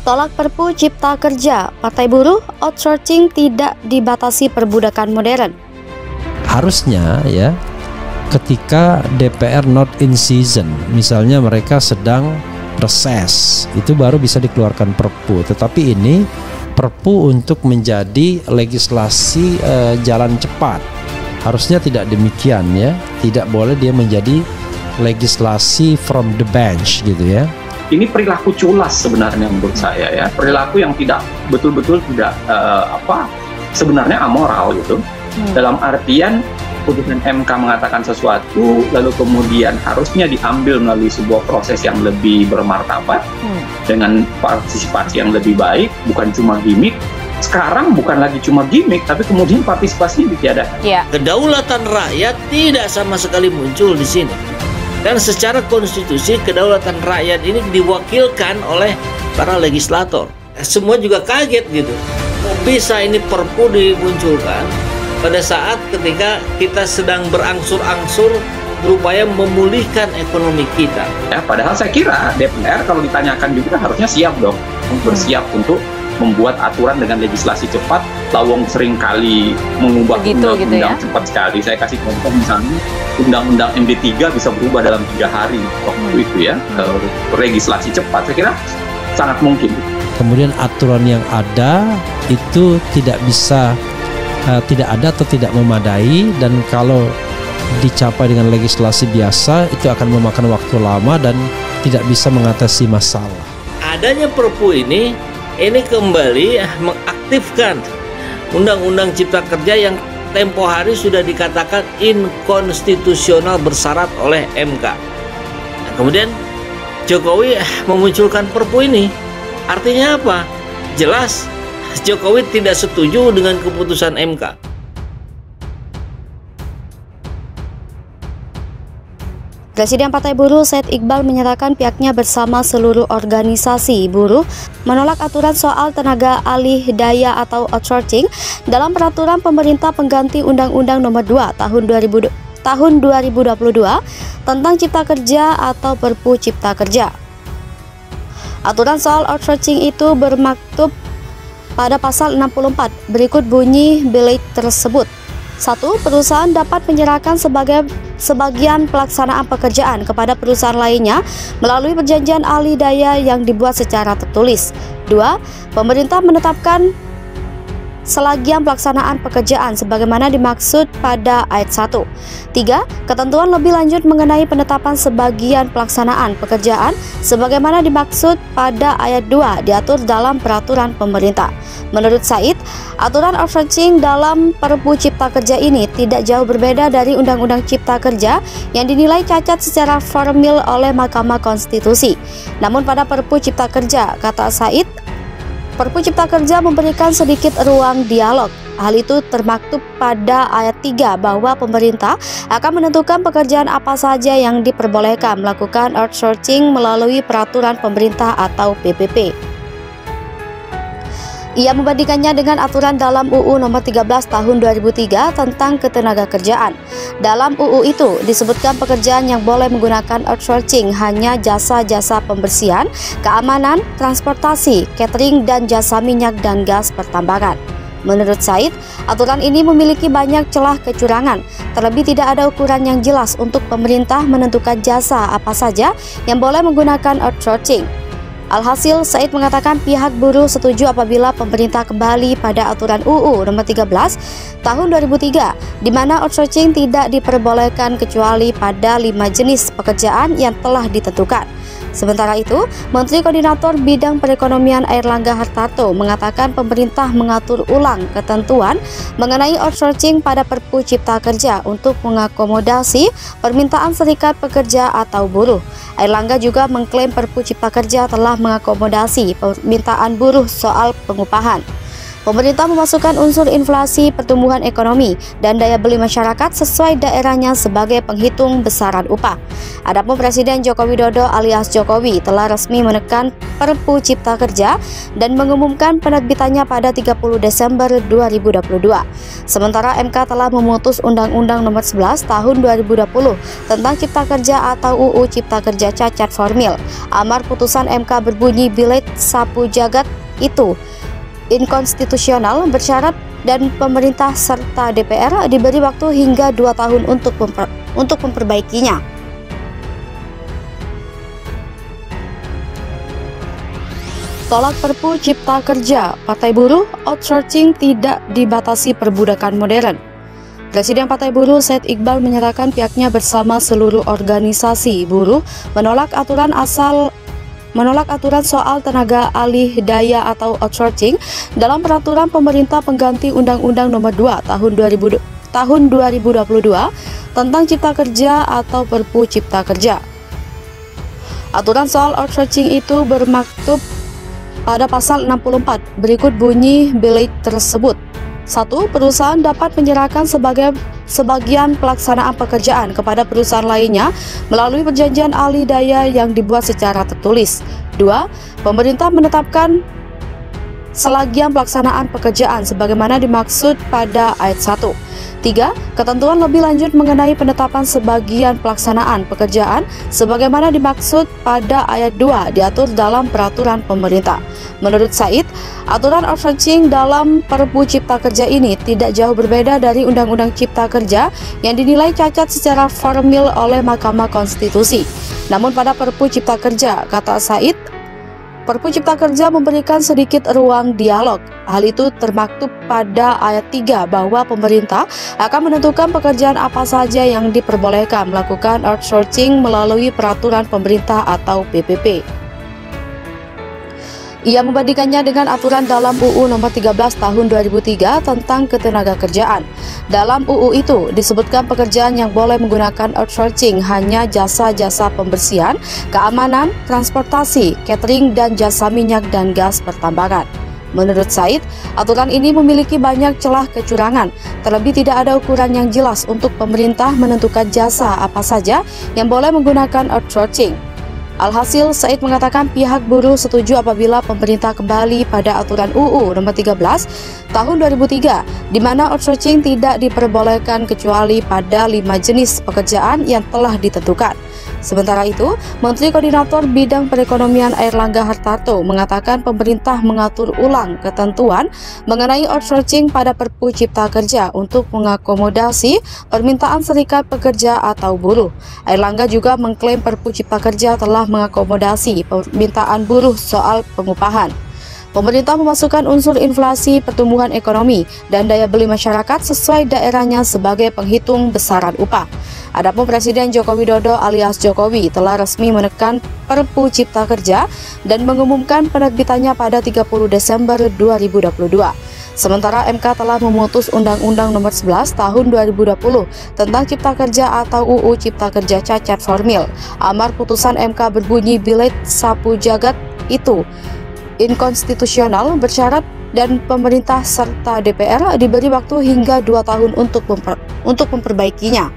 Tolak Perpu Cipta Kerja, Partai Buruh, outsourcing tidak dibatasi perbudakan modern. Harusnya ya, ketika DPR not in season, misalnya mereka sedang reses, itu baru bisa dikeluarkan Perpu. Tetapi ini Perpu untuk menjadi legislasi jalan cepat. Harusnya tidak demikian ya, tidak boleh dia menjadi legislasi from the bench gitu ya. Ini perilaku culas sebenarnya menurut saya ya, perilaku yang tidak betul-betul tidak sebenarnya amoral gitu. Dalam artian putusan MK mengatakan sesuatu, lalu kemudian harusnya diambil melalui sebuah proses yang lebih bermartabat dengan partisipasi yang lebih baik, bukan cuma gimmick. Sekarang bukan lagi cuma gimmick, tapi kemudian partisipasinya ditiadakan. Kedaulatan rakyat tidak sama sekali muncul di sini. Dan secara konstitusi kedaulatan rakyat ini diwakilkan oleh para legislator. Semua juga kaget gitu. Kok bisa ini Perpu dimunculkan pada saat ketika kita sedang berangsur-angsur berupaya memulihkan ekonomi kita. Ya, padahal saya kira DPR kalau ditanyakan juga harusnya siap dong, bersiap untuk membuat aturan dengan legislasi cepat. Lawong sering kali mengubah undang-undang cepat sekali. Saya kasih contoh misalnya undang-undang MD3 bisa berubah dalam 3 hari waktu itu ya, legislasi cepat. Saya kira sangat mungkin. Kemudian aturan yang ada itu tidak bisa tidak ada atau tidak memadai, dan kalau dicapai dengan legislasi biasa itu akan memakan waktu lama dan tidak bisa mengatasi masalah. Adanya Perpu ini kembali mengaktifkan Undang-Undang Cipta Kerja yang tempo hari sudah dikatakan inkonstitusional bersyarat oleh MK. Nah, kemudian Jokowi memunculkan Perpu ini. Artinya apa? Jelas Jokowi tidak setuju dengan keputusan MK. Presiden Partai Buruh Said Iqbal menyatakan pihaknya bersama seluruh organisasi buruh menolak aturan soal tenaga alih daya atau outsourcing dalam peraturan pemerintah pengganti Undang-Undang Nomor 2 tahun 2022 tentang Cipta Kerja atau Perpu Cipta Kerja. Aturan soal outsourcing itu bermaktub pada pasal 64, berikut bunyi belit tersebut. 1. Perusahaan dapat menyerahkan sebagian pelaksanaan pekerjaan kepada perusahaan lainnya melalui perjanjian alih daya yang dibuat secara tertulis. 2. Pemerintah menetapkan selagian pelaksanaan pekerjaan sebagaimana dimaksud pada ayat 1. 3. Ketentuan lebih lanjut mengenai penetapan sebagian pelaksanaan pekerjaan sebagaimana dimaksud pada ayat 2 diatur dalam peraturan pemerintah. Menurut Said, aturan outsourcing dalam Perpu Cipta Kerja ini tidak jauh berbeda dari Undang-Undang Cipta Kerja yang dinilai cacat secara formil oleh Mahkamah Konstitusi. Namun pada Perpu Cipta Kerja, kata Said, Perpu Cipta Kerja memberikan sedikit ruang dialog. Hal itu termaktub pada ayat 3 bahwa pemerintah akan menentukan pekerjaan apa saja yang diperbolehkan melakukan outsourcing melalui peraturan pemerintah atau PPP. Ia membandingkannya dengan aturan dalam UU Nomor 13 Tahun 2003 tentang Ketenagakerjaan. Dalam UU itu disebutkan pekerjaan yang boleh menggunakan outsourcing hanya jasa-jasa pembersihan, keamanan, transportasi, catering, dan jasa minyak dan gas pertambangan. Menurut Said, aturan ini memiliki banyak celah kecurangan, terlebih tidak ada ukuran yang jelas untuk pemerintah menentukan jasa apa saja yang boleh menggunakan outsourcing. Alhasil, Said mengatakan pihak buruh setuju apabila pemerintah kembali pada aturan UU Nomor 13 Tahun 2003, di mana outsourcing tidak diperbolehkan kecuali pada 5 jenis pekerjaan yang telah ditentukan. Sementara itu, Menteri Koordinator Bidang Perekonomian Airlangga Hartarto mengatakan pemerintah mengatur ulang ketentuan mengenai outsourcing pada Perpu Cipta Kerja untuk mengakomodasi permintaan serikat pekerja atau buruh. Airlangga juga mengklaim Perpu Cipta Kerja telah mengakomodasi permintaan buruh soal pengupahan. Pemerintah memasukkan unsur inflasi, pertumbuhan ekonomi, dan daya beli masyarakat sesuai daerahnya sebagai penghitung besaran upah. Adapun Presiden Joko Widodo alias Jokowi telah resmi menekan Perpu Cipta Kerja dan mengumumkan penerbitannya pada 30 Desember 2022. Sementara MK telah memutus Undang-Undang Nomor 11 Tahun 2020 tentang Cipta Kerja atau UU Cipta Kerja cacat formil. Amar putusan MK berbunyi Bilet Sapu Jagat itu inkonstitusional, bersyarat dan pemerintah serta DPR diberi waktu hingga 2 tahun untuk memperbaikinya. Tolak Perpu Cipta Kerja, Partai Buruh, outsourcing tidak dibatasi perbudakan modern. Presiden Partai Buruh Said Iqbal menyatakan pihaknya bersama seluruh organisasi buruh menolak aturan soal tenaga alih daya atau outsourcing dalam peraturan pemerintah pengganti Undang-Undang Nomor 2 Tahun 2022 tentang Cipta Kerja atau Perpu Cipta Kerja. Aturan soal outsourcing itu bermaktub pada pasal 64 berikut bunyi Bilet tersebut. 1. Perusahaan dapat menyerahkan sebagian pelaksanaan pekerjaan kepada perusahaan lainnya melalui perjanjian alih daya yang dibuat secara tertulis. 2. Pemerintah menetapkan selagian pelaksanaan pekerjaan sebagaimana dimaksud pada ayat 1. 3. Ketentuan lebih lanjut mengenai penetapan sebagian pelaksanaan pekerjaan sebagaimana dimaksud pada ayat 2 diatur dalam peraturan pemerintah. Menurut Said, aturan outsourcing dalam Perpu Cipta Kerja ini tidak jauh berbeda dari Undang-Undang Cipta Kerja yang dinilai cacat secara formil oleh Mahkamah Konstitusi. Namun pada Perpu Cipta Kerja, kata Said, Perpu Cipta Kerja memberikan sedikit ruang dialog. Hal itu termaktub pada ayat 3 bahwa pemerintah akan menentukan pekerjaan apa saja yang diperbolehkan melakukan outsourcing melalui peraturan pemerintah atau PPP. Ia membandingkannya dengan aturan dalam UU Nomor 13 Tahun 2003 tentang Ketenagakerjaan. Dalam UU itu disebutkan pekerjaan yang boleh menggunakan outsourcing hanya jasa-jasa pembersihan, keamanan, transportasi, catering, dan jasa minyak dan gas pertambangan. Menurut Said, aturan ini memiliki banyak celah kecurangan, terlebih tidak ada ukuran yang jelas untuk pemerintah menentukan jasa apa saja yang boleh menggunakan outsourcing. Alhasil, Said mengatakan pihak buruh setuju apabila pemerintah kembali pada aturan UU Nomor 13 Tahun 2003, di mana outsourcing tidak diperbolehkan kecuali pada 5 jenis pekerjaan yang telah ditentukan. Sementara itu, Menteri Koordinator Bidang Perekonomian Airlangga Hartarto mengatakan pemerintah mengatur ulang ketentuan mengenai outsourcing pada Perpu Cipta Kerja untuk mengakomodasi permintaan serikat pekerja atau buruh. Airlangga juga mengklaim Perpu Cipta Kerja telah mengakomodasi permintaan buruh soal pengupahan. Pemerintah memasukkan unsur inflasi, pertumbuhan ekonomi, dan daya beli masyarakat sesuai daerahnya sebagai penghitung besaran upah. Adapun Presiden Joko Widodo alias Jokowi telah resmi menekan Perpu Cipta Kerja dan mengumumkan penerbitannya pada 30 Desember 2022. Sementara MK telah memutus Undang-Undang Nomor 11 Tahun 2020 tentang Cipta Kerja atau UU Cipta Kerja cacat formil. Amar putusan MK berbunyi Bilet Sapu Jagat itu inkonstitusional, bersyarat dan pemerintah serta DPR diberi waktu hingga 2 tahun untuk memperbaikinya.